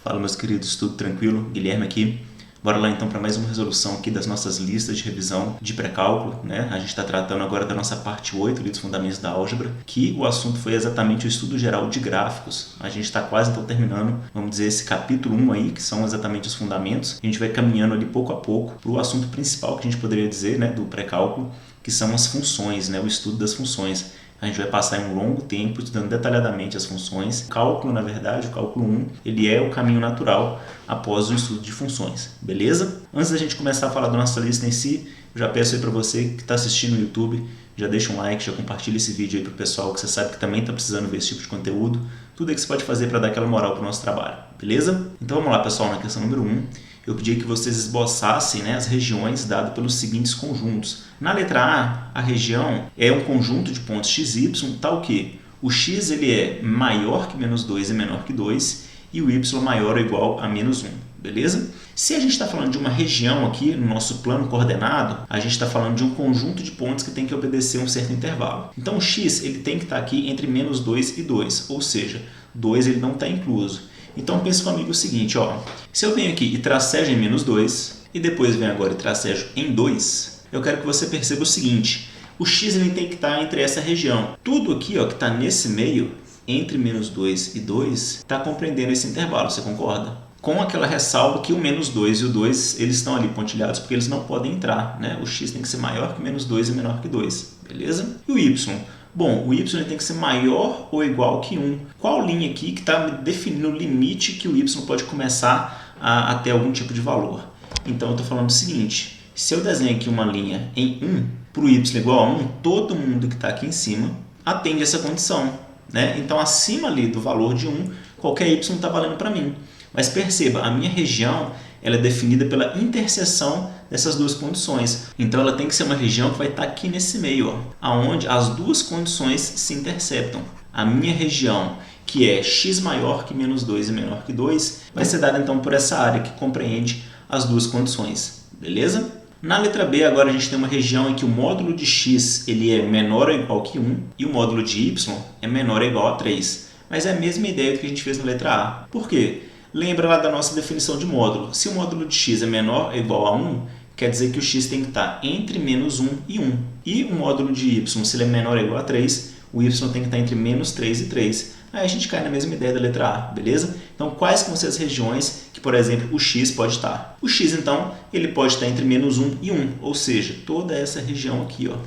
Fala, meus queridos, tudo tranquilo? Guilherme aqui. Bora lá então para mais uma resolução aqui das nossas listas de revisão de pré-cálculo, né? A gente está tratando agora da nossa parte 8 ali, dos fundamentos da álgebra, que o assunto foi exatamente o estudo geral de gráficos. A gente está quase então terminando, vamos dizer, esse capítulo 1 aí, que são exatamente os fundamentos. A gente vai caminhando ali pouco a pouco para o assunto principal, que a gente poderia dizer, né, do pré-cálculo, que são as funções, né, o estudo das funções. A gente vai passar um longo tempo estudando detalhadamente as funções. O cálculo, na verdade, o cálculo 1, ele é o caminho natural após o estudo de funções, beleza? Antes da gente começar a falar da nossa lista em si, eu já peço aí para você que está assistindo no YouTube, já deixa um like, já compartilha esse vídeo aí para o pessoal que você sabe que também está precisando ver esse tipo de conteúdo. Tudo aí que você pode fazer para dar aquela moral para o nosso trabalho, beleza? Então vamos lá, pessoal, na questão número 1. Eu pedi que vocês esboçassem, né, as regiões dadas pelos seguintes conjuntos. Na letra A região é um conjunto de pontos x, y, tal que o x ele é maior que menos 2 e menor que 2, e o y maior ou igual a menos 1, beleza? Se a gente está falando de uma região aqui no nosso plano coordenado, a gente está falando de um conjunto de pontos que tem que obedecer um certo intervalo. Então o x ele tem que estar aqui entre menos 2 e 2, ou seja, 2 ele não está incluso. Então pense comigo o seguinte, ó, se eu venho aqui e tracejo em menos 2, e depois venho agora e tracejo em 2, eu quero que você perceba o seguinte, o x ele tem que estar entre essa região. Tudo aqui ó, que está nesse meio, entre menos 2 e 2, está compreendendo esse intervalo, você concorda? Com aquela ressalva que o menos 2 e o 2 eles estão ali pontilhados porque eles não podem entrar, né? O x tem que ser maior que menos 2 e menor que 2, beleza? E o y? Bom, o y tem que ser maior ou igual que 1. Qual linha aqui que está definindo o limite que o y pode começar a ter algum tipo de valor? Então eu estou falando o seguinte, se eu desenho aqui uma linha em 1, para o y igual a 1, todo mundo que está aqui em cima atende essa condição, né? Então acima ali do valor de 1, qualquer y está valendo para mim. Mas perceba, a minha região ela é definida pela interseção dessas duas condições. Então ela tem que ser uma região que vai estar aqui nesse meio, ó, aonde as duas condições se interceptam. A minha região, que é x maior que menos 2 e menor que 2, vai ser dada então por essa área que compreende as duas condições, beleza? Na letra B agora a gente tem uma região em que o módulo de x ele é menor ou igual que 1 e o módulo de y é menor ou igual a 3. Mas é a mesma ideia do que a gente fez na letra A. Por quê? Lembra lá da nossa definição de módulo. Se o módulo de x é menor ou igual a 1, quer dizer que o x tem que estar entre menos 1 e 1. E o módulo de y, se ele é menor ou igual a 3, o y tem que estar entre menos 3 e 3. Aí a gente cai na mesma ideia da letra A, beleza? Então, quais vão ser as regiões que, por exemplo, o x pode estar? O x, então, ele pode estar entre menos 1 e 1, ou seja, toda essa região aqui, ó,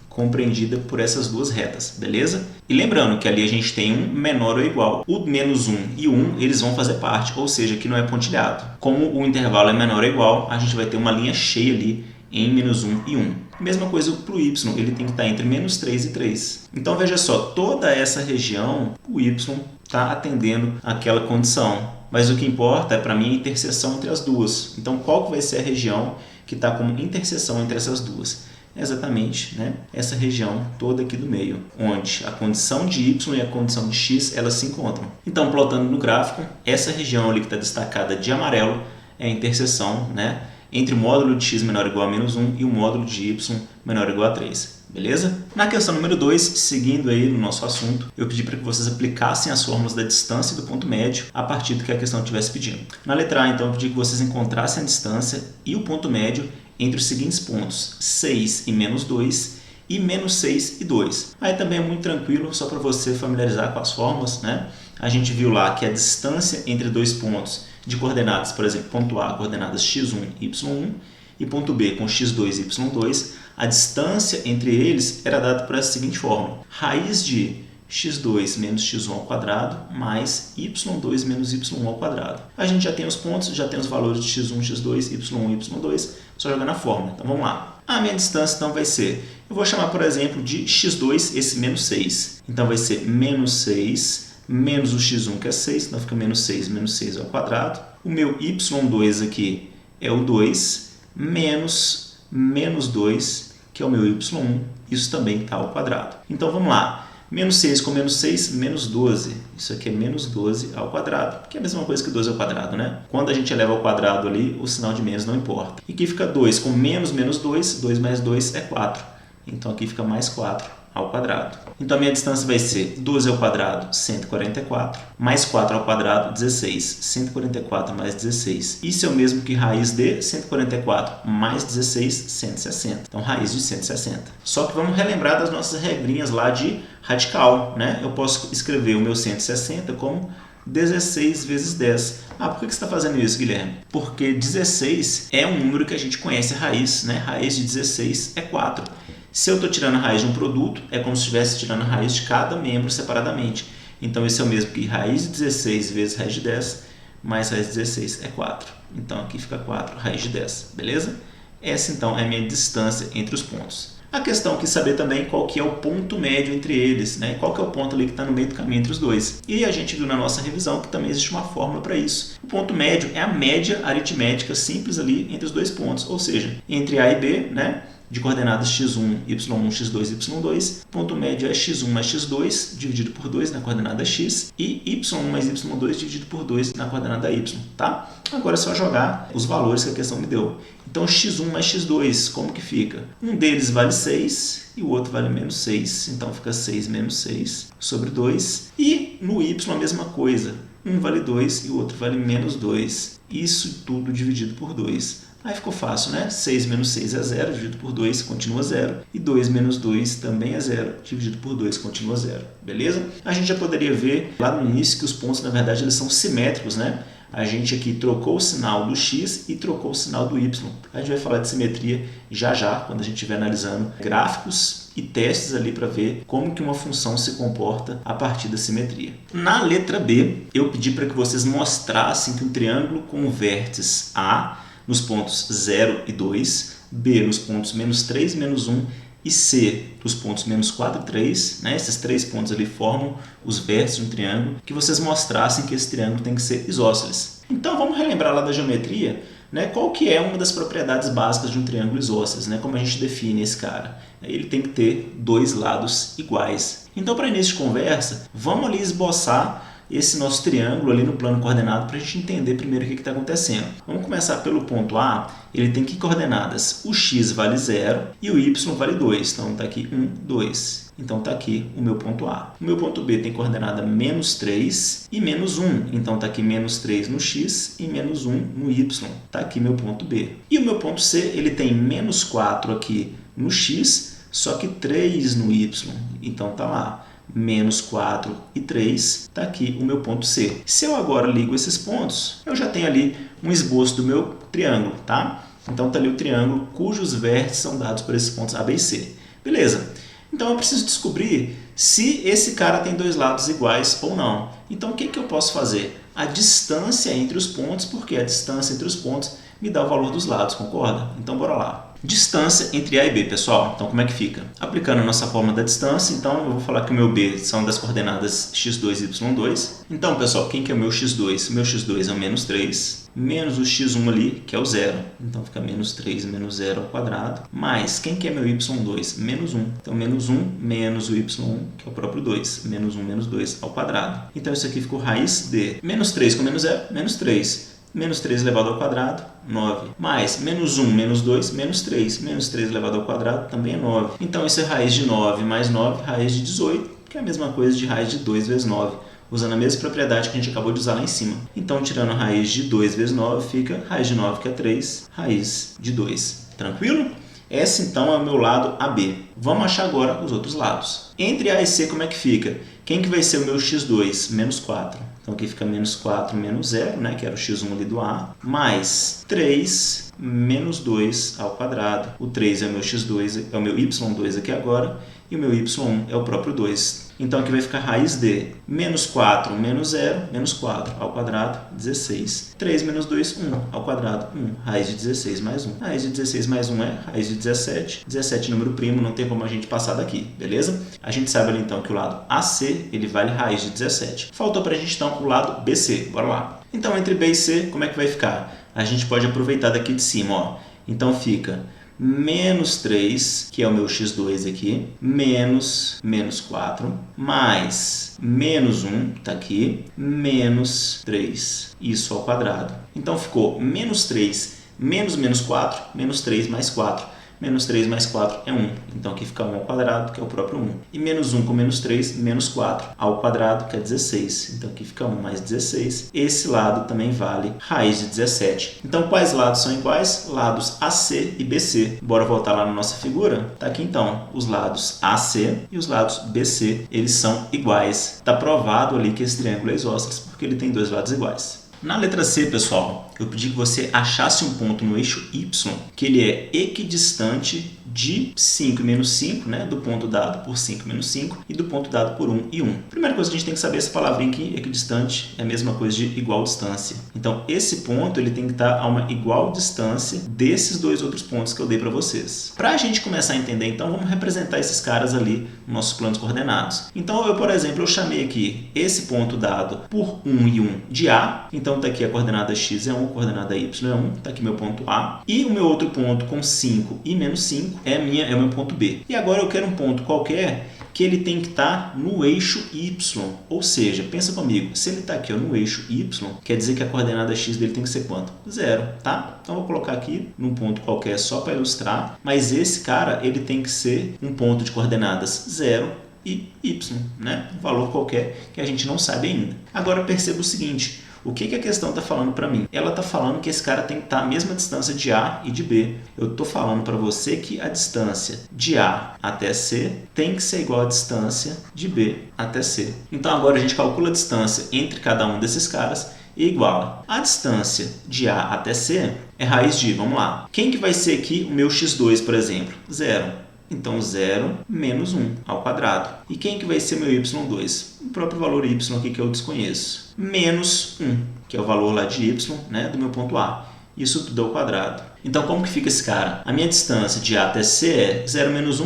compreendida por essas duas retas, beleza? E lembrando que ali a gente tem um menor ou igual. O menos 1 e 1, eles vão fazer parte, ou seja, que não é pontilhado. Como o intervalo é menor ou igual, a gente vai ter uma linha cheia ali em menos 1 e 1. Mesma coisa para o y, ele tem que estar entre menos 3 e 3. Então veja só, toda essa região, o y está atendendo aquela condição. Mas o que importa é para mim a interseção entre as duas. Então qual que vai ser a região que está como interseção entre essas duas? Exatamente, né? Essa região toda aqui do meio, onde a condição de y e a condição de x elas se encontram. Então, plotando no gráfico, essa região ali que está destacada de amarelo é a interseção, né, entre o módulo de x menor ou igual a menos 1 e o módulo de y menor ou igual a 3. Beleza? Na questão número 2, seguindo aí no nosso assunto, eu pedi para que vocês aplicassem as fórmulas da distância e do ponto médio a partir do que a questão estivesse pedindo. Na letra A, então, eu pedi que vocês encontrassem a distância e o ponto médio entre os seguintes pontos, 6 e menos 2 e menos 6 e 2. Aí também é muito tranquilo, só para você familiarizar com as fórmulas, né? A gente viu lá que a distância entre dois pontos de coordenadas, por exemplo, ponto A, coordenadas x1 e y1, e ponto B com x2 e y2, a distância entre eles era dada por essa seguinte fórmula. Raiz de x2 menos x1 ao quadrado mais y2 menos y1 ao quadrado. A gente já tem os pontos, já tem os valores de x1, x2, y1 e y2, só jogar na fórmula. Então vamos lá. A minha distância então vai ser, eu vou chamar por exemplo de x2 esse menos 6. Então vai ser menos 6 menos o x1 que é 6, então fica menos 6 ao quadrado. O meu y2 aqui é o 2 menos menos 2 que é o meu y1, isso também está ao quadrado. Então vamos lá. Menos 6 com menos 6, menos 12. Isso aqui é menos 12 ao quadrado, que é a mesma coisa que 12 ao quadrado, né? Quando a gente eleva ao quadrado ali, o sinal de menos não importa. E aqui fica 2 com menos menos 2, 2 mais 2 é 4. Então aqui fica mais 4 ao quadrado. Então a minha distância vai ser 12 ao quadrado, 144, mais 4 ao quadrado, 16. 144 mais 16. Isso é o mesmo que raiz de 144 mais 16, 160. Então, raiz de 160. Só que vamos relembrar das nossas regrinhas lá de radical, né? Eu posso escrever o meu 160 como 16 vezes 10. Ah, por que você está fazendo isso, Guilherme? Porque 16 é um número que a gente conhece a raiz, né? Raiz de 16 é 4. Se eu estou tirando a raiz de um produto, é como se estivesse tirando a raiz de cada membro separadamente. Então, esse é o mesmo que raiz de 16 vezes raiz de 10, mais raiz de 16 é 4. Então, aqui fica 4, raiz de 10, beleza? Essa, então, é a minha distância entre os pontos. A questão é saber também qual que é o ponto médio entre eles, né? Qual que é o ponto ali que está no meio do caminho entre os dois. E a gente viu na nossa revisão que também existe uma fórmula para isso. O ponto médio é a média aritmética simples ali entre os dois pontos, ou seja, entre A e B, né? De coordenadas x1, y1, x2, y2, ponto médio é x1 mais x2 dividido por 2 na coordenada x e y1 mais y2 dividido por 2 na coordenada y, tá? Agora é só jogar os valores que a questão me deu. Então, x1 mais x2, como que fica? Um deles vale 6 e o outro vale menos 6. Então, fica 6 menos 6 sobre 2. E no y a mesma coisa. Um vale 2 e o outro vale menos 2. Isso tudo dividido por 2. Aí ficou fácil, né? 6 menos 6 é 0, dividido por 2 continua 0. E 2 menos 2 também é 0, dividido por 2 continua 0. Beleza? A gente já poderia ver lá no início que os pontos, na verdade, eles são simétricos, né? A gente aqui trocou o sinal do x e trocou o sinal do y. A gente vai falar de simetria já já, quando a gente estiver analisando gráficos e testes ali para ver como que uma função se comporta a partir da simetria. Na letra B, eu pedi para que vocês mostrassem que um triângulo com vértices A nos pontos 0 e 2, B nos pontos menos 3 e menos 1 e C nos pontos menos 4 e 3, né? Esses três pontos ali formam os vértices de um triângulo, que vocês mostrassem que esse triângulo tem que ser isósceles. Então vamos relembrar lá da geometria, né? Qual que é uma das propriedades básicas de um triângulo isósceles, né? Como a gente define esse cara? Ele tem que ter dois lados iguais. Então, para início de conversa, vamos ali esboçar esse nosso triângulo ali no plano coordenado para a gente entender primeiro o que está acontecendo. Vamos começar pelo ponto A. Ele tem que coordenadas? O x vale 0 e o y vale 2. Então está aqui 1, 2. Então está aqui o meu ponto A. O meu ponto B tem coordenada menos 3 e menos 1. Então está aqui menos 3 no x e menos 1 no y. Está aqui meu ponto B. E o meu ponto C, ele tem menos 4 aqui no x, só que 3 no y. Então está lá. Menos 4 e 3, está aqui o meu ponto C. Se eu agora ligo esses pontos, eu já tenho ali um esboço do meu triângulo, tá? Então está ali o triângulo cujos vértices são dados por esses pontos A, B e C. Beleza. Então eu preciso descobrir se esse cara tem dois lados iguais ou não. Então o que eu posso fazer? A distância entre os pontos, porque a distância entre os pontos me dá o valor dos lados, concorda? Então bora lá. Distância entre A e B, pessoal. Então, como é que fica? Aplicando a nossa fórmula da distância, então eu vou falar que o meu B são das coordenadas x2 e y2. Então, pessoal, quem que é o meu x2? O meu x2 é o menos 3, menos o x1 ali, que é o 0. Então, fica menos 3 menos 0 ao quadrado, mais quem que é meu y2? Menos 1. Então, menos 1 menos o y1, que é o próprio 2. Menos 1 menos 2 ao quadrado. Então, isso aqui ficou raiz de menos 3 com menos 0, menos 3. Menos 3 elevado ao quadrado, 9. Mais menos 1, menos 2, menos 3. Menos 3 elevado ao quadrado também é 9. Então, isso é raiz de 9 mais 9, raiz de 18, que é a mesma coisa de raiz de 2 vezes 9, usando a mesma propriedade que a gente acabou de usar lá em cima. Então, tirando a raiz de 2 vezes 9, fica raiz de 9, que é 3, raiz de 2. Tranquilo? Esse, então, é o meu lado AB. Vamos achar agora os outros lados. Entre A e C, como é que fica? Quem que vai ser o meu x2? Menos 4. Então, aqui fica menos 4 menos 0, né, que era o x1 ali do A, mais 3 menos 2 ao quadrado. O 3 é o meu x2, é o meu y2 aqui agora, e o meu y1 é o próprio 2. Então, aqui vai ficar raiz de menos 4 menos 0, menos 4 ao quadrado, 16. 3 menos 2, 1 ao quadrado, 1. Raiz de 16 mais 1. Raiz de 16 mais 1 é raiz de 17. 17 número primo, não tem como a gente passar daqui, beleza? A gente sabe ali, então, que o lado AC, ele vale raiz de 17. Faltou para a gente, então, o lado BC. Bora lá. Então, entre B e C, como é que vai ficar? A gente pode aproveitar daqui de cima, ó. Então, fica menos 3, que é o meu x2 aqui, menos 4, mais menos 1, tá aqui, menos 3, isso ao quadrado. Então, ficou menos 3 menos 4, menos 3 mais 4. menos 3 mais 4 é 1. Então aqui fica 1 ao quadrado, que é o próprio 1. E menos 1 com menos 3, menos 4 ao quadrado, que é 16. Então aqui fica 1 mais 16. Esse lado também vale raiz de 17. Então quais lados são iguais? Lados AC e BC. Bora voltar lá na nossa figura? Tá aqui então, os lados AC e os lados BC, eles são iguais. Está provado ali que esse triângulo é isósceles porque ele tem dois lados iguais. Na letra C, pessoal, eu pedi que você achasse um ponto no eixo Y que ele é equidistante de 5 e menos 5, né? Do ponto dado por 5 menos 5 e do ponto dado por 1 e 1. Primeira coisa que a gente tem que saber, essa palavrinha aqui, equidistante, é a mesma coisa de igual distância. Então, esse ponto ele tem que estar a uma igual distância desses dois outros pontos que eu dei para vocês. Para a gente começar a entender, então, vamos representar esses caras ali nos nossos planos coordenados. Então, eu, por exemplo, eu chamei aqui esse ponto dado por 1 e 1 de A. Então, está aqui a coordenada x é 1, a coordenada y é 1, está aqui meu ponto A. E o meu outro ponto com 5 e menos 5 é o meu ponto B. E agora eu quero um ponto qualquer que ele tem que estar no eixo Y. Ou seja, pensa comigo, se ele está aqui ó, no eixo Y, quer dizer que a coordenada x dele tem que ser quanto? 0, tá? Então eu vou colocar aqui num ponto qualquer só para ilustrar, mas esse cara ele tem que ser um ponto de coordenadas 0 e y, né? Um valor qualquer que a gente não sabe ainda. Agora perceba o seguinte, o que a questão está falando para mim? Ela está falando que esse cara tem que estar à mesma distância de A e de B. Eu estou falando para você que a distância de A até C tem que ser igual à distância de B até C. Então agora a gente calcula a distância entre cada um desses caras e iguala. A distância de A até C é raiz de, vamos lá. Quem que vai ser aqui o meu x2, por exemplo? 0. Então, 0 menos 1 ao quadrado. E quem que vai ser meu y2? O próprio valor y aqui que eu desconheço. Menos 1, que é o valor lá de y, né, do meu ponto A. Isso tudo ao quadrado. Então, como que fica esse cara? A minha distância de A até C é 0 menos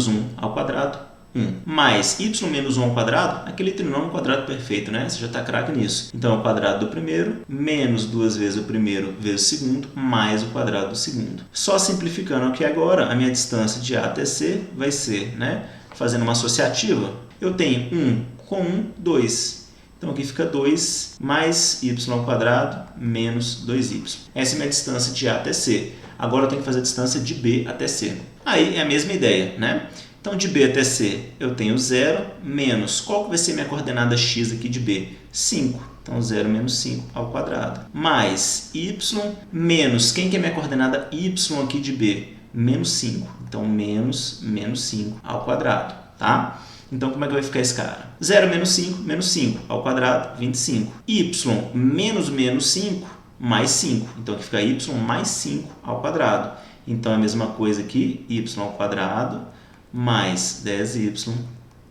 1 ao quadrado, 1. Mais y menos 1 ao quadrado, aquele trinômio quadrado perfeito, né? Você já está craque nisso. Então, é o quadrado do primeiro, menos 2 vezes o primeiro vezes o segundo, mais o quadrado do segundo. Só simplificando aqui agora, a minha distância de A até C vai ser, né? Fazendo uma associativa, eu tenho 1 com 1, 2. Então, aqui fica 2 mais y ao quadrado menos 2y. Essa é a minha distância de A até C. Agora, eu tenho que fazer a distância de B até C. Aí, é a mesma ideia, né? Então, de B até C, eu tenho 0 menos, qual que vai ser minha coordenada x aqui de B? 5. Então, 0 menos 5 ao quadrado. Mais y menos, quem que é minha coordenada y aqui de B? Menos 5. Então, menos 5 ao quadrado, tá? Então, como é que vai ficar esse cara? 0 menos 5 ao quadrado, 25. Y menos 5 mais 5. Então, aqui fica y mais 5 ao quadrado. Então, é a mesma coisa aqui, y ao quadrado mais 10y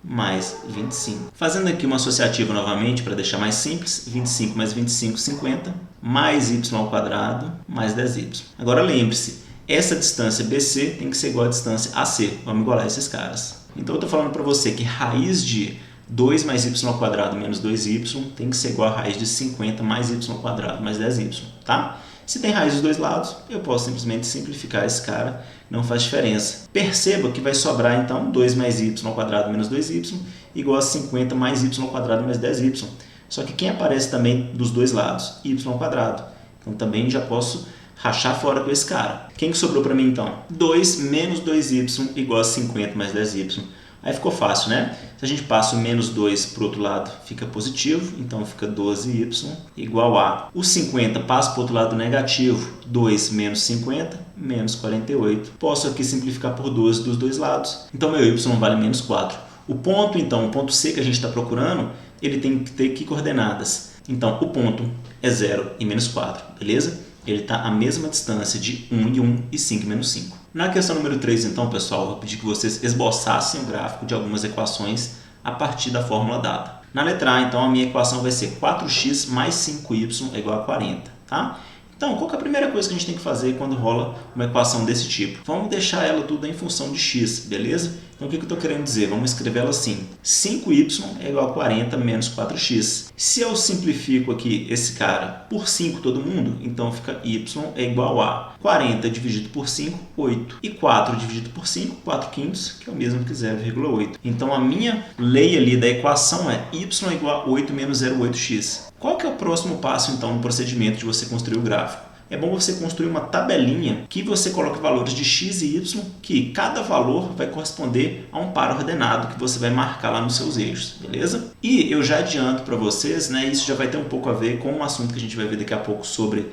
mais 25. Fazendo aqui uma associativa novamente para deixar mais simples, 25 mais 25, 50, mais y ao quadrado mais 10y. Agora lembre-se, essa distância BC tem que ser igual à distância AC. Vamos igualar esses caras. Então eu estou falando para você que raiz de 2 mais y ao quadrado menos 2y tem que ser igual a raiz de 50 mais y ao quadrado mais 10y, tá? Se tem raiz dos dois lados, eu posso simplesmente simplificar esse cara, não faz diferença. Perceba que vai sobrar, então, 2 mais y ao quadrado menos 2y igual a 50 mais y ao quadrado mais 10y. Só que quem aparece também dos dois lados? Y ao quadrado. Então, também já posso rachar fora com esse cara. Quem que sobrou para mim, então? 2 menos 2y igual a 50 mais 10y. Aí ficou fácil, né? Se a gente passa o menos 2 para o outro lado, fica positivo. Então, fica 12y igual a... O 50 passa para o outro lado negativo. 2 menos 50, menos 48. Posso aqui simplificar por 12 dos dois lados. Então, meu y vale menos 4. O ponto, então, o ponto C que a gente está procurando, ele tem que ter que coordenadas? Então, o ponto é 0 e menos 4, beleza? Ele está à mesma distância de 1 e 1 e 5 e menos 5. Na questão número 3, então, pessoal, eu vou pedir que vocês esboçassem o gráfico de algumas equações a partir da fórmula dada. Na letra A, então, a minha equação vai ser 4x mais 5y é igual a 40, tá? Então, qual que é a primeira coisa que a gente tem que fazer quando rola uma equação desse tipo? Vamos deixar ela tudo em função de x, beleza? Então, o que eu estou querendo dizer? Vamos escrever ela assim. 5y é igual a 40 menos 4x. Se eu simplifico aqui esse cara por 5 todo mundo, então fica y é igual a 40 dividido por 5, 8. E 4 dividido por 5, 4 quintos, que é o mesmo que 0,8. Então, a minha lei ali da equação é y é igual a 8 menos 0,8x. Qual que é o próximo passo, então, no procedimento de você construir o gráfico? é bom você construir uma tabelinha que você coloque valores de x e y, que cada valor vai corresponder a um par ordenado que você vai marcar lá nos seus eixos, beleza? E eu já adianto para vocês, né, isso já vai ter um pouco a ver com um assunto que a gente vai ver daqui a pouco sobre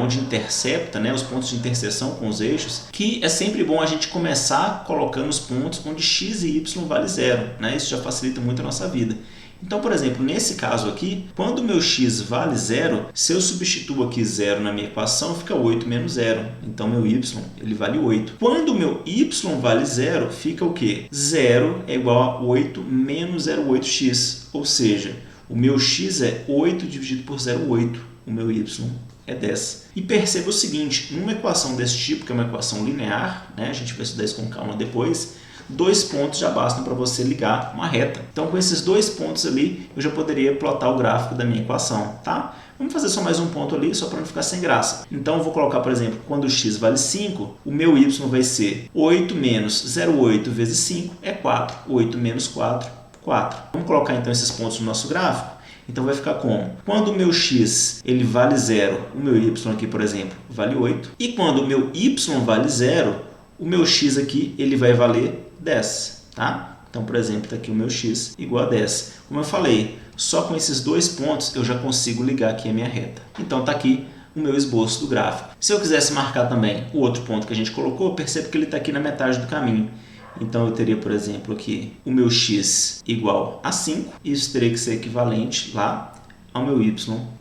onde intercepta, né, os pontos de interseção com os eixos, que é sempre bom a gente começar colocando os pontos onde x e y vale zero, né? Isso já facilita muito a nossa vida. Então, por exemplo, nesse caso aqui, quando o meu x vale zero, se eu substituo aqui zero na minha equação, fica 8 menos zero. Então, meu y ele vale 8. Quando o meu y vale zero, fica o quê? 0 é igual a 8 menos 0,8x. Ou seja, o meu x é 8 dividido por 0,8. O meu y é 10. E perceba o seguinte, numa equação desse tipo, que é uma equação linear, né? A gente vai estudar isso com calma depois, 2 pontos já bastam para você ligar uma reta. Então, com esses 2 pontos ali, eu já poderia plotar o gráfico da minha equação, tá? Vamos fazer só mais um ponto ali, só para não ficar sem graça. Então, eu vou colocar, por exemplo, quando o x vale 5, o meu y vai ser 8 menos 0,8 vezes 5 é 4. 8 menos 4, 4. Vamos colocar, então, esses pontos no nosso gráfico? Então, vai ficar como? Quando o meu x ele vale 0, o meu y aqui, por exemplo, vale 8. E quando o meu y vale 0, o meu x aqui ele vai valer 10, tá? Então, por exemplo, está aqui o meu x igual a 10. Como eu falei, só com esses 2 pontos eu já consigo ligar aqui a minha reta. Então, está aqui o meu esboço do gráfico. Se eu quisesse marcar também o outro ponto que a gente colocou, perceba que ele está aqui na metade do caminho. Então, eu teria, por exemplo, aqui o meu x igual a 5. Isso teria que ser equivalente lá ao meu y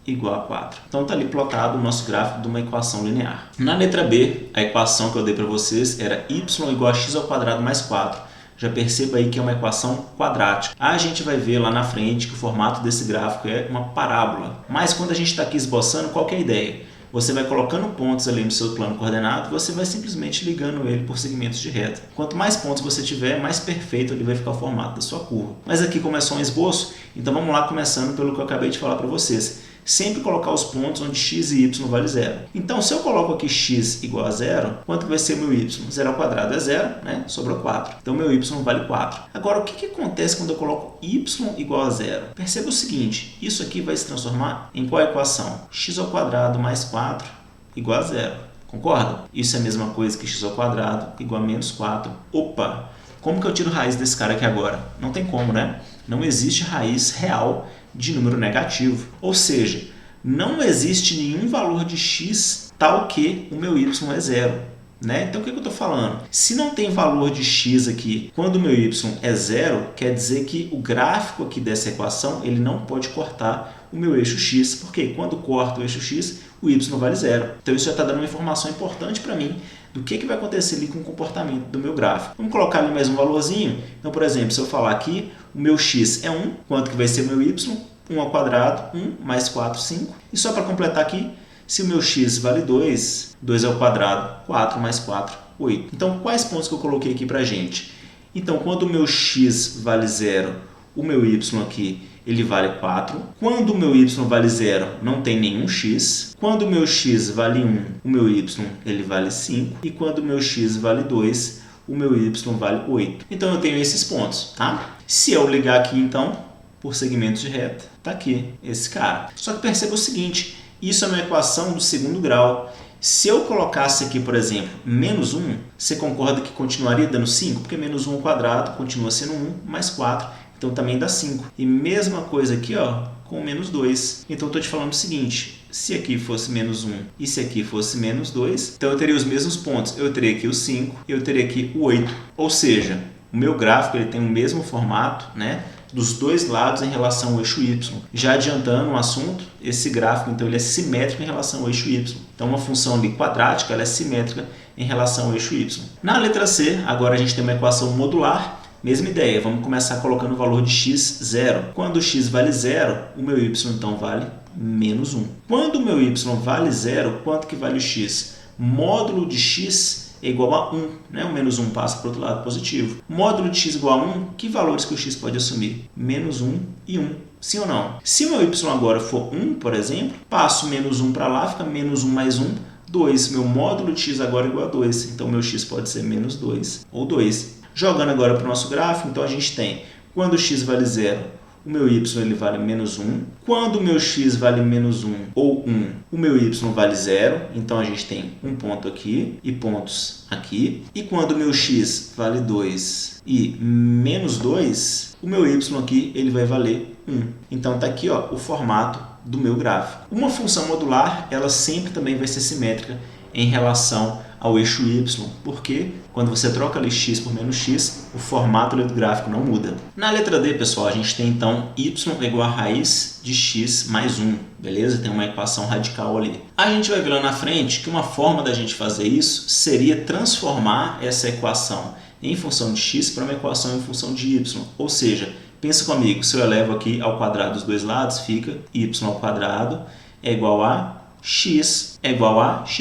igual a 4. Então, está ali plotado o nosso gráfico de uma equação linear. Na letra B, a equação que eu dei para vocês era y igual a x ao quadrado mais 4. Já perceba aí que é uma equação quadrática. A gente vai ver lá na frente que o formato desse gráfico é uma parábola. Mas quando a gente está aqui esboçando, qual que é a ideia? Você vai colocando pontos ali no seu plano coordenado, você vai simplesmente ligando ele por segmentos de reta. Quanto mais pontos você tiver, mais perfeito ele vai ficar o formato da sua curva. Mas aqui como é só um esboço, então vamos lá começando pelo que eu acabei de falar para vocês. Sempre colocar os pontos onde x e y vale zero. Então, se eu coloco aqui x igual a zero, quanto vai ser meu y? 0 ao quadrado é zero, né? Sobrou 4. Então, meu y vale 4. Agora, o que acontece quando eu coloco y igual a zero? Perceba o seguinte, isso aqui vai se transformar em qual equação? X ao quadrado mais 4 igual a zero. Concorda? Isso é a mesma coisa que x ao quadrado igual a menos 4. Opa! Como que eu tiro raiz desse cara aqui agora? Não tem como, né? Não existe raiz real de número negativo. Ou seja, não existe nenhum valor de x tal que o meu y é zero. Né? Então, o que eu estou falando? Se não tem valor de x aqui, quando o meu y é zero, quer dizer que o gráfico aqui dessa equação ele não pode cortar o meu eixo x, porque quando corta o eixo x, o y vale zero. Então, isso já está dando uma informação importante para mim do que vai acontecer ali com o comportamento do meu gráfico. Vamos colocar ali mais um valorzinho. Então, por exemplo, se eu falar aqui, o meu x é 1, quanto que vai ser meu y? 1 ao quadrado, 1 mais 4, 5. E só para completar aqui, se o meu x vale 2, 2 ao quadrado, 4 mais 4, 8. Então, quais pontos que eu coloquei aqui para a gente? Então, quando o meu x vale 0, o meu y aqui ele vale 4. Quando o meu y vale 0, não tem nenhum x. Quando o meu x vale 1, o meu y ele vale 5. E quando o meu x vale 2, o meu y vale 8. Então, eu tenho esses pontos, tá? Se eu ligar aqui, então, por segmentos de reta, tá aqui esse cara. Só que perceba o seguinte, isso é uma equação do segundo grau. Se eu colocasse aqui, por exemplo, menos 1, você concorda que continuaria dando 5? Porque menos 1 ao quadrado continua sendo 1, mais 4. Então, também dá 5. E mesma coisa aqui, ó, com menos 2. Então, eu estou te falando o seguinte, se aqui fosse menos 1 e se aqui fosse menos 2, então eu teria os mesmos pontos. Eu teria aqui o 5 e eu teria aqui o 8. Ou seja, o meu gráfico ele tem o mesmo formato, né, dos dois lados em relação ao eixo y. Já adiantando o assunto, esse gráfico então ele é simétrico em relação ao eixo y. Então, uma função ali quadrática ela é simétrica em relação ao eixo y. Na letra C, agora a gente tem uma equação modular. Mesma ideia, vamos começar colocando o valor de x 0. Quando o x vale 0, o meu y então vale menos 1. Quando o meu y vale 0, quanto que vale o x? Módulo de x é igual a 1, né? O menos 1 passa para o outro lado positivo. Módulo de x igual a 1, que valores que o x pode assumir? Menos 1 e 1. Sim ou não? Se o meu y agora for 1, por exemplo, passo menos 1 para lá, fica menos 1 mais 1, 2. Meu módulo de x agora é igual a 2. Então, meu x pode ser menos 2 ou 2. Jogando agora para o nosso gráfico, então a gente tem, quando x vale 0, o meu y ele vale menos 1. Quando o meu x vale menos 1 ou 1, o meu y vale 0. Então, a gente tem um ponto aqui e pontos aqui. E quando o meu x vale 2 e menos 2, o meu y aqui ele vai valer 1. Então, está aqui ó, o formato do meu gráfico. Uma função modular, ela sempre também vai ser simétrica em relação ao eixo y, porque quando você troca ali x por menos x, o formato do gráfico não muda. Na letra D, pessoal, a gente tem então y igual a raiz de x mais 1, beleza? Tem uma equação radical ali. A gente vai ver lá na frente que uma forma da gente fazer isso seria transformar essa equação em função de x para uma equação em função de y, ou seja, pensa comigo, se eu elevo aqui ao quadrado dos dois lados, fica y ao quadrado é igual a x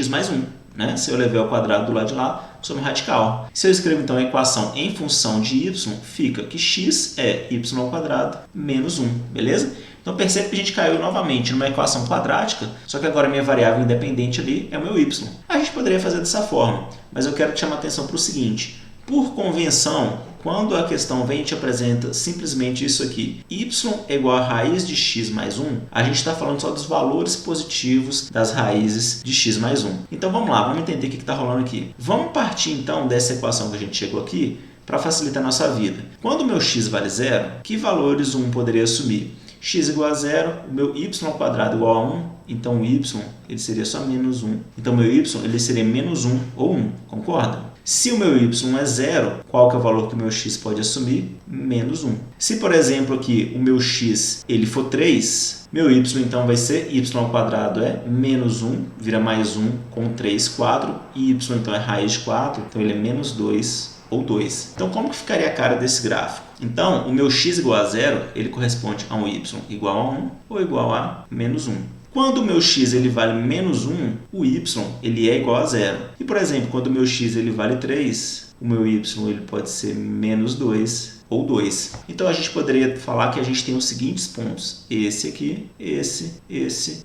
mais 1. Né? Se eu levar ao quadrado do lado de lá, soma radical. Se eu escrevo então a equação em função de y, fica que x é y ao quadrado menos 1, beleza? Então percebe que a gente caiu novamente numa equação quadrática, só que agora a minha variável independente ali é o meu y. A gente poderia fazer dessa forma, mas eu quero te chamar a atenção para o seguinte, por convenção, quando a questão vem e te apresenta simplesmente isso aqui, y é igual a raiz de x mais 1, a gente está falando só dos valores positivos das raízes de x mais 1. Então vamos lá, vamos entender o que está rolando aqui. Vamos partir então dessa equação que a gente chegou aqui para facilitar a nossa vida. Quando o meu x vale 0, que valores 1 poderia assumir? X igual a 0, o meu y ao quadrado igual a 1, então o y ele seria só menos 1. Então o meu y ele seria menos 1 ou 1, concorda? Se o meu y é 0, qual que é o valor que o meu x pode assumir? Menos 1. Se, por exemplo, aqui o meu x ele for 3, meu y então vai ser y ao quadrado é menos 1, vira mais 1 com 3, 4, e y então é raiz de 4, então ele é menos 2 ou 2. Então, como que ficaria a cara desse gráfico? Então, o meu x igual a 0, ele corresponde a um y igual a 1 ou igual a menos 1. Quando o meu x ele vale menos 1, o y ele é igual a 0. E, por exemplo, quando o meu x ele vale 3, o meu y ele pode ser menos 2 ou 2. Então, a gente poderia falar que a gente tem os seguintes pontos. Esse aqui, esse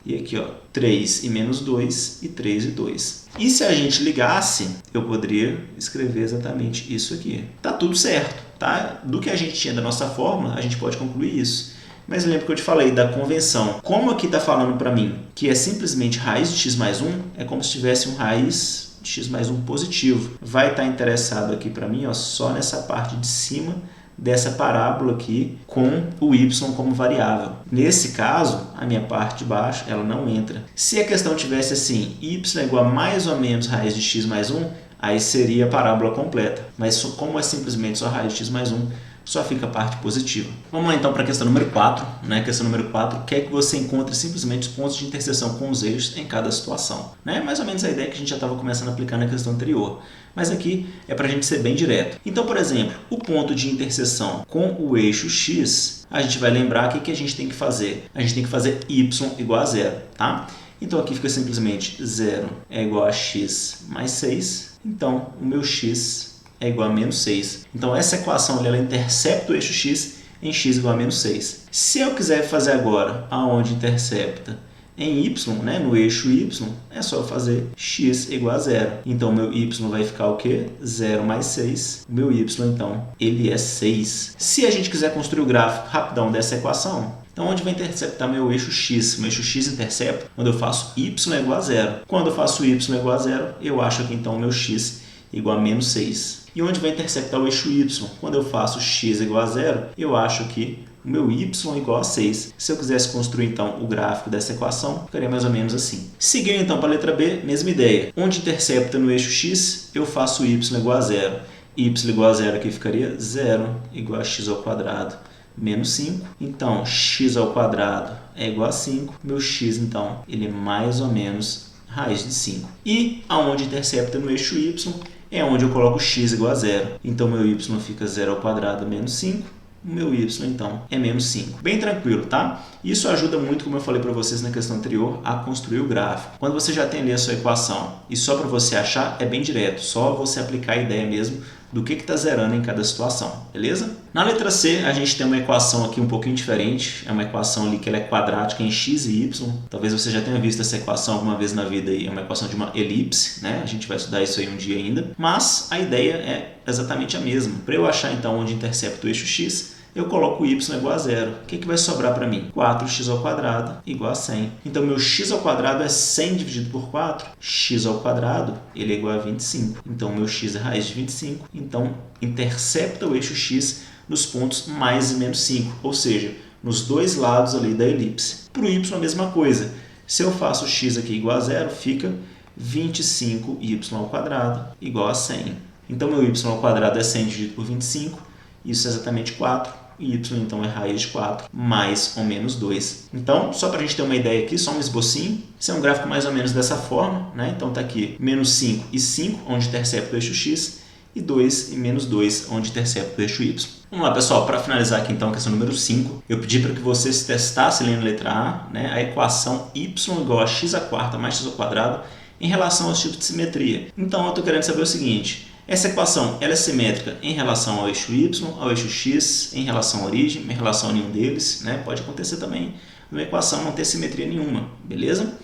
e aqui, ó, 3 e menos 2 e 3 e 2. E se a gente ligasse, eu poderia escrever exatamente isso aqui. Tá tudo certo, tá? Do que a gente tinha da nossa fórmula, a gente pode concluir isso. Mas lembra que eu te falei da convenção. Como aqui está falando para mim que é simplesmente raiz de x mais 1, é como se tivesse um raiz de x mais 1 positivo. Vai estar interessado aqui para mim ó, só nessa parte de cima dessa parábola aqui com o y como variável. Nesse caso, a minha parte de baixo ela não entra. Se a questão tivesse assim, y é igual a mais ou menos raiz de x mais 1, aí seria a parábola completa. Mas como é simplesmente só raiz de x mais 1, só fica a parte positiva. Vamos lá então para a questão número 4. Né? A questão número 4 quer que você encontre simplesmente os pontos de interseção com os eixos em cada situação. Né? Mais ou menos a ideia que a gente já estava começando a aplicar na questão anterior. Mas aqui é para a gente ser bem direto. Então, por exemplo, o ponto de interseção com o eixo x, a gente vai lembrar que a gente tem que fazer. A gente tem que fazer y igual a 0. Tá? Então aqui fica simplesmente 0 é igual a x mais 6. Então o meu x é igual a menos 6. Então essa equação ela intercepta o eixo x em x igual a menos 6. Se eu quiser fazer agora aonde intercepta em y, né, no eixo y, é só fazer x igual a 0. Então meu y vai ficar o quê? 0 mais 6. O meu y então ele é 6. Se a gente quiser construir o gráfico rapidão dessa equação, então onde vai interceptar meu eixo x? Meu eixo x intercepta quando eu faço y igual a 0. Quando eu faço y igual a 0, eu acho aqui então o meu x igual a menos 6. E onde vai interceptar o eixo y? Quando eu faço x igual a 0, eu acho aqui o meu y igual a 6. Se eu quisesse construir então o gráfico dessa equação, ficaria mais ou menos assim. Seguindo então para a letra B, mesma ideia. Onde intercepta no eixo x, eu faço y igual a 0. Y igual a 0 aqui ficaria 0 igual a x ao quadrado menos 5. Então, x ao quadrado é igual a 5. Meu x, então, ele é mais ou menos raiz de 5. E aonde intercepta no eixo y é onde eu coloco x igual a 0. Então, meu y fica 0 ao quadrado menos 5. O meu y, então, é menos 5. Bem tranquilo, tá? Isso ajuda muito, como eu falei para vocês na questão anterior, a construir o gráfico. Quando você já tem ali a sua equação e só para você achar, é bem direto. Só você aplicar a ideia mesmo do que está zerando em cada situação, beleza? Na letra C, a gente tem uma equação aqui um pouquinho diferente. É uma equação ali que ela é quadrática em x e y. Talvez você já tenha visto essa equação alguma vez na vida aí. É uma equação de uma elipse, né? A gente vai estudar isso aí um dia ainda. Mas a ideia é exatamente a mesma. Para eu achar então onde intercepta o eixo x, eu coloco y igual a zero. O que vai sobrar para mim? 4x ao quadrado igual a 100. Então, meu x ao quadrado é 100 dividido por 4. X ao quadrado, ele é igual a 25. Então, meu x é raiz de 25. Então, intercepta o eixo x nos pontos mais e menos 5. Ou seja, nos dois lados ali da elipse. Para o y, a mesma coisa. Se eu faço x aqui igual a zero, fica 25y ao quadrado igual a 100. Então, meu y ao quadrado é 100 dividido por 25. Isso é exatamente 4. Y, então, é raiz de 4 mais ou menos 2. Então, só para a gente ter uma ideia aqui, só um esbocinho. Esse é um gráfico mais ou menos dessa forma, né? Então, está aqui menos 5 e 5, onde intercepta o eixo x, e 2 e menos 2, onde intercepta o eixo y. Vamos lá, pessoal, para finalizar aqui então a questão número 5, eu pedi para que vocês testassem ali na letra A, né, a equação y igual a x à quarta mais x ao quadrado em relação aos tipos de simetria. Então, eu estou querendo saber o seguinte: essa equação ela é simétrica em relação ao eixo y, ao eixo x, em relação à origem, em relação a nenhum deles, né? Pode acontecer também uma equação não ter simetria nenhuma, beleza?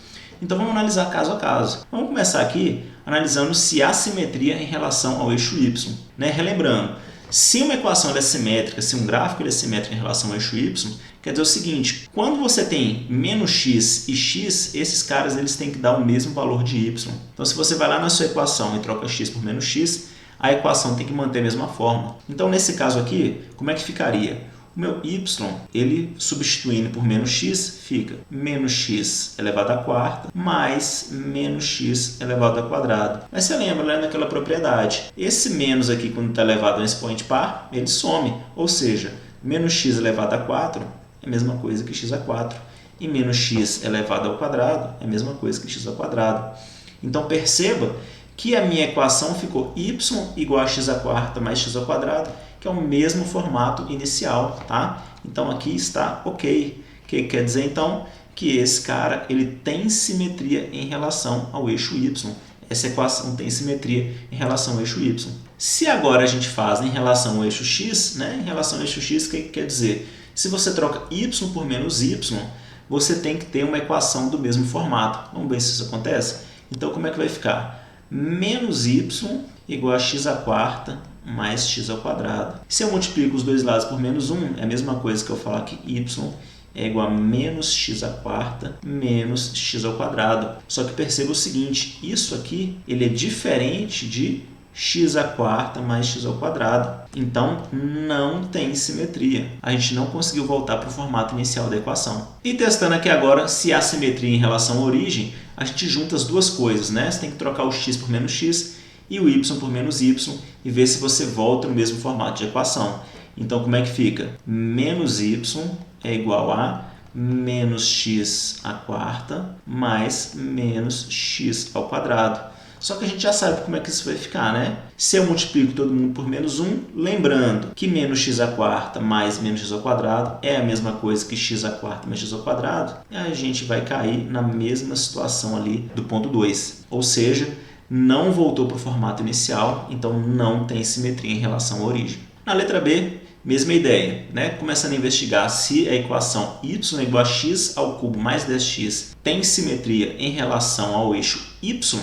Então, vamos analisar caso a caso. Vamos começar aqui analisando se há simetria em relação ao eixo y, né? Relembrando, se uma equação é simétrica, se um gráfico é simétrico em relação ao eixo y, quer dizer o seguinte: quando você tem menos x e x, esses caras eles têm que dar o mesmo valor de y. Então, se você vai lá na sua equação e troca x por menos x, a equação tem que manter a mesma forma. Então, nesse caso aqui, como é que ficaria? O meu y, ele substituindo por menos x, fica menos x elevado à quarta mais menos x elevado ao quadrado. Mas você lembra, né, daquela propriedade? Esse menos aqui, quando está elevado a um expoente par, ele some. Ou seja, menos x elevado a 4 é a mesma coisa que x a 4. E menos x elevado ao quadrado é a mesma coisa que x ao quadrado. Então, perceba que a minha equação ficou y igual a x à quarta mais x ao quadrado, que é o mesmo formato inicial, tá? Então, aqui está ok. O que quer dizer, então? Que esse cara ele tem simetria em relação ao eixo y. Essa equação tem simetria em relação ao eixo y. Se agora a gente faz em relação ao eixo x, né? Em relação ao eixo x, o que quer dizer? Se você troca y por menos y, você tem que ter uma equação do mesmo formato. Vamos ver se isso acontece? Então, como é que vai ficar? Menos y igual a x à quarta mais x ao quadrado. Se eu multiplico os dois lados por menos 1, é a mesma coisa que eu falar que y é igual a menos x à quarta menos x ao quadrado. Só que perceba o seguinte: isso aqui ele é diferente de x à quarta mais x ao quadrado. Então, não tem simetria. A gente não conseguiu voltar para o formato inicial da equação. E testando aqui agora se há simetria em relação à origem, a gente junta as duas coisas, né? Você tem que trocar o x por menos x e o y por menos y e ver se você volta no mesmo formato de equação. Então, como é que fica? Menos y é igual a menos x à quarta mais menos x ao quadrado. Só que a gente já sabe como é que isso vai ficar, né? Se eu multiplico todo mundo por menos 1, lembrando que menos x à quarta mais menos x ao quadrado é a mesma coisa que x à quarta mais x ao quadrado, e a gente vai cair na mesma situação ali do ponto 2. Ou seja, não voltou para o formato inicial, então não tem simetria em relação à origem. Na letra B, mesma ideia, né? Começando a investigar se a equação y é igual a x ao cubo mais 10x tem simetria em relação ao eixo y,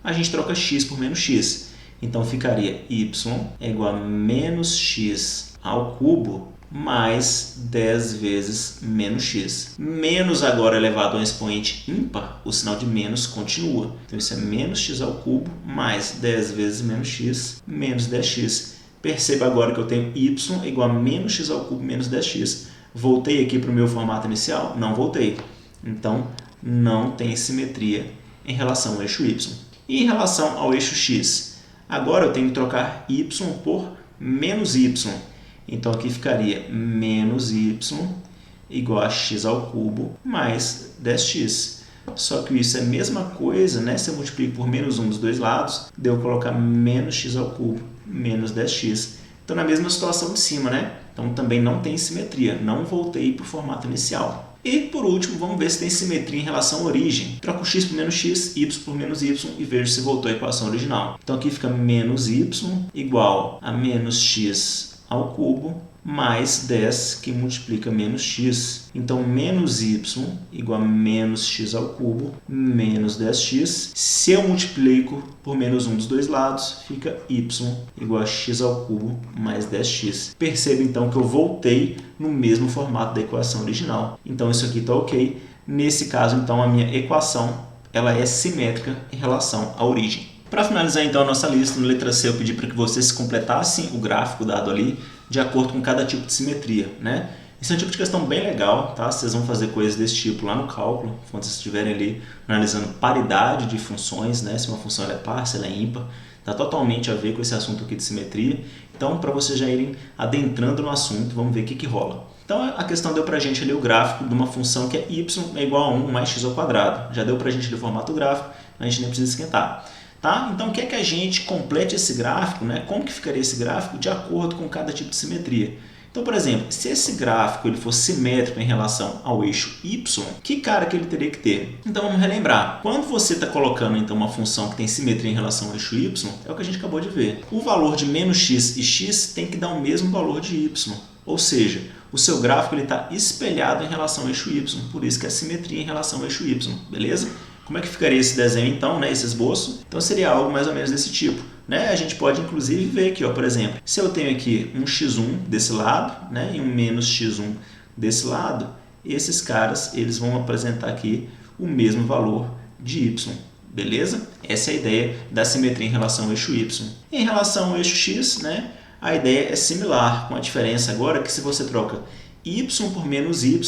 a gente troca x por menos x. Então, ficaria y é igual a menos x ao cubo mais 10 vezes menos x. Menos agora elevado a um expoente ímpar, o sinal de menos continua. Então, isso é menos x ao cubo mais 10 vezes menos x, menos 10x. Perceba agora que eu tenho y igual a menos x ao cubo menos 10x. Voltei aqui para o meu formato inicial? Não voltei. Então, não tem simetria em relação ao eixo y. E em relação ao eixo x? Agora eu tenho que trocar y por menos y. Então, aqui ficaria menos y igual a x ao cubo mais 10x. Só que isso é a mesma coisa, né? Se eu multiplico por menos 1 dos dois lados, deu colocar menos x ao cubo menos 10x. Então, na mesma situação de cima, né? Então, também não tem simetria. Não voltei para o formato inicial. E, por último, vamos ver se tem simetria em relação à origem. Troco x por menos x, y por menos y e vejo se voltou à equação original. Então, aqui fica menos y igual a menos x ao cubo mais 10 que multiplica menos x. Então, menos y igual a menos x ao cubo menos 10x. Se eu multiplico por menos 1 dos dois lados, fica y igual a x ao cubo mais 10x. Perceba, então, que eu voltei no mesmo formato da equação original. Então, isso aqui está ok. Nesse caso, então, a minha equação ela é simétrica em relação à origem. Para finalizar, então, a nossa lista, na letra C, eu pedi para que vocês completassem o gráfico dado ali de acordo com cada tipo de simetria, né? Esse é um tipo de questão bem legal, tá? Vocês vão fazer coisas desse tipo lá no cálculo, quando vocês estiverem ali analisando paridade de funções, né? Se uma função ela é par, se ela é ímpar, está totalmente a ver com esse assunto aqui de simetria. Então, para vocês já irem adentrando no assunto, vamos ver o que rola. Então, a questão deu para a gente ali o gráfico de uma função que é y é igual a 1 mais x ao quadrado. Já deu para a gente ali o formato gráfico, a gente nem precisa esquentar. Tá? Então, quer que a gente complete esse gráfico, né? Como que ficaria esse gráfico de acordo com cada tipo de simetria? Então, por exemplo, se esse gráfico ele for simétrico em relação ao eixo y, que cara que ele teria que ter? Então, vamos relembrar. Quando você está colocando então, uma função que tem simetria em relação ao eixo y, é o que a gente acabou de ver. O valor de menos x e x tem que dar o mesmo valor de y. Ou seja, o seu gráfico está espelhado em relação ao eixo y, por isso que é simetria em relação ao eixo y, beleza? Como é que ficaria esse desenho então, né, esse esboço? Então seria algo mais ou menos desse tipo. Né? A gente pode inclusive ver aqui, ó, por exemplo, se eu tenho aqui um x1 desse lado, né, e um menos x1 desse lado, esses caras eles vão apresentar aqui o mesmo valor de y. Beleza? Essa é a ideia da simetria em relação ao eixo y. Em relação ao eixo x, né, a ideia é similar, com a diferença agora que se você troca y por menos y,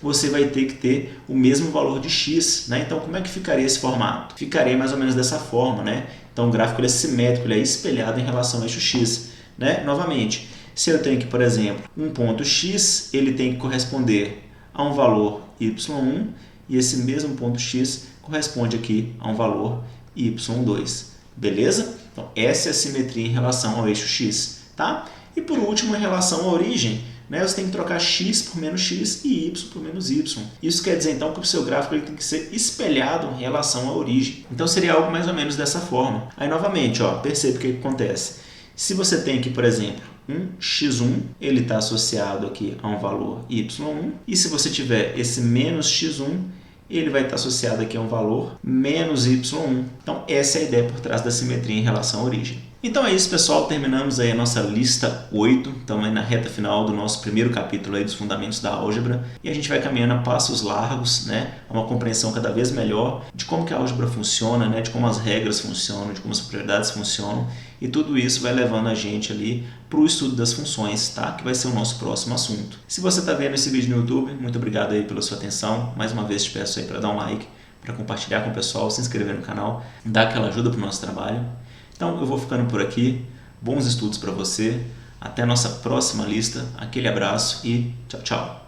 você vai ter que ter o mesmo valor de x. Né? Então, como é que ficaria esse formato? Ficaria mais ou menos dessa forma. Né? Então, o gráfico ele é simétrico, ele é espelhado em relação ao eixo x. Né? Novamente, se eu tenho aqui, por exemplo, um ponto x, ele tem que corresponder a um valor y1, e esse mesmo ponto x corresponde aqui a um valor y2. Beleza? Então, essa é a simetria em relação ao eixo x. Tá? E por último, em relação à origem, né, você tem que trocar x por menos x e y por menos y. Isso quer dizer então que o seu gráfico ele tem que ser espelhado em relação à origem. Então seria algo mais ou menos dessa forma. Aí novamente, ó, perceba o que acontece. Se você tem aqui, por exemplo, um x1, ele está associado aqui a um valor y1. E se você tiver esse menos x1, ele vai estar associado aqui a um valor menos y1. Então essa é a ideia por trás da simetria em relação à origem. Então é isso, pessoal, terminamos aí a nossa lista 8, estamos aí na reta final do nosso primeiro capítulo aí dos fundamentos da álgebra, e a gente vai caminhando a passos largos, né, a uma compreensão cada vez melhor de como que a álgebra funciona, né, de como as regras funcionam, de como as propriedades funcionam, e tudo isso vai levando a gente ali para o estudo das funções, tá? Que vai ser o nosso próximo assunto. Se você está vendo esse vídeo no YouTube, muito obrigado aí pela sua atenção, mais uma vez te peço aí para dar um like, para compartilhar com o pessoal, se inscrever no canal, dar aquela ajuda para o nosso trabalho. Então eu vou ficando por aqui, bons estudos para você, até a nossa próxima lista, aquele abraço e tchau, tchau!